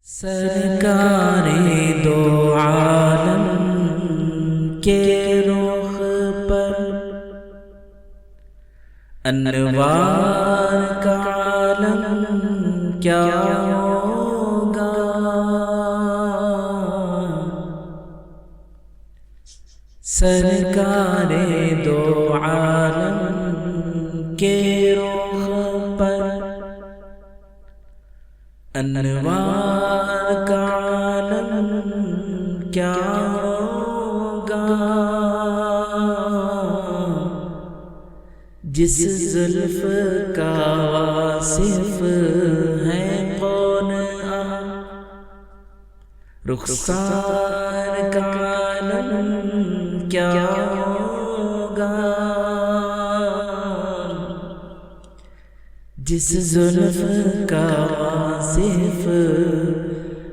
سرکار دو عالم کے رخ پر انوار کا عالم کیا ہوگا؟ سرکار دو عالم کے رخ پر انوار کا عالم کیا ہوگا؟ جس زلف کا واصف ہے کون رخسار کا عالم کیا ہوگا؟ جس زلف کا واصف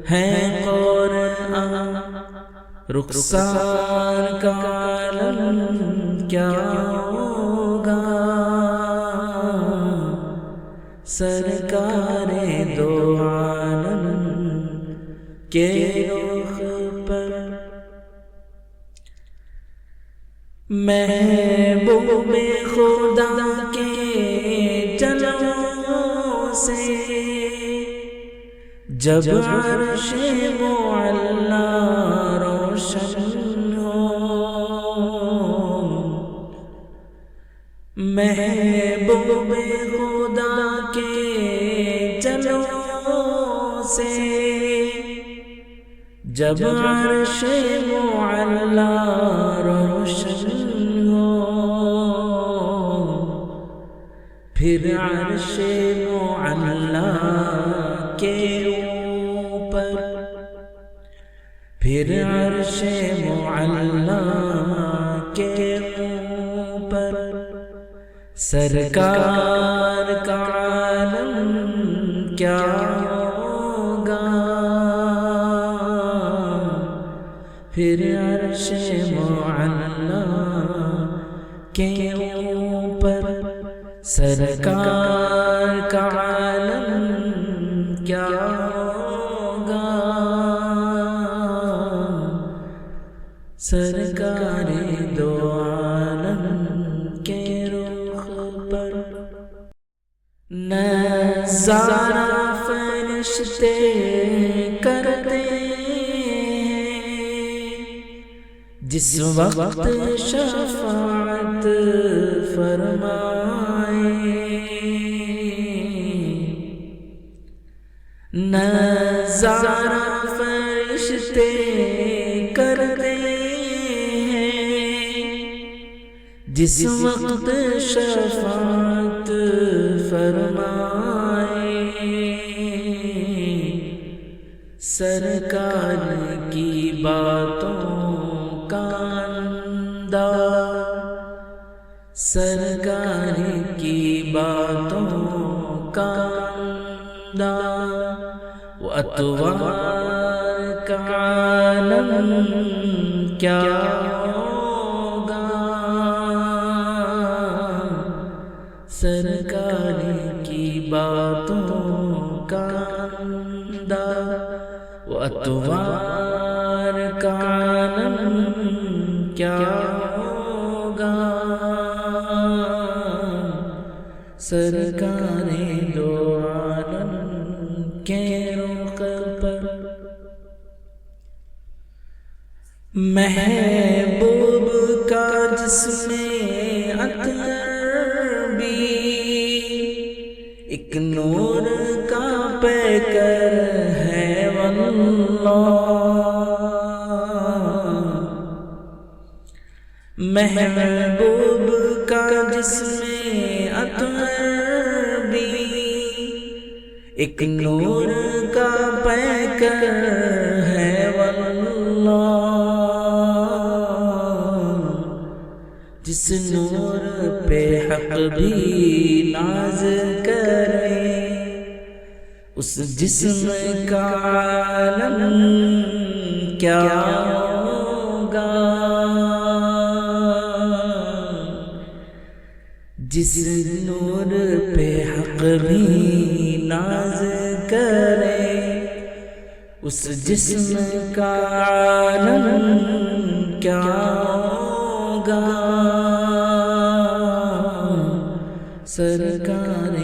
ہے قرآن رخسار کا عالم کیا ہوگا؟ سرکار دو عالم کے رخ پر محبوب خدا کے جلووں سے جب عرش معلا روشن ہو، محبوب خدا کے جلووں سے جب عرش معلا روشن ہو، پھر عرش معلا کے اوپر، پھر عرش معلا کے اوپر سرکار کا عالم کیا ہوگا؟ پھر عرش معلا کے اوپر سرکار کا عالم کیا ہوگا؟ سرکار دو عالم کے رخ پر نظارہ فرشتے کرتے جس وقت شفاعت فرمائے، نظارہ فرشتے کرتے ہیں جس وقت شفاعت فرمائے، سرکار کی باتوں کا انداز، سرکار کی باتوں کا انداز وہ اطوار کا عالم کیا ہوگا؟ سرکار کی باتوں کا انداز وہ اطوار کا عالم کیا ہوگا؟ سرکار دو عالم کے رخ پر محبوب کا جسم اطہر بھی ایک نور کا پیکر ہے واللہ، محبوب کا جسم اطہر بھی ایک نور کا پیکر ہے واللہ، جس نور پہ حق بھی ناز کرے اس جسم کا عالم کیا ہوگا؟ جس نور پہ حق بھی ناز کرے اس جسم کا عالم کیا ہوگا سرکار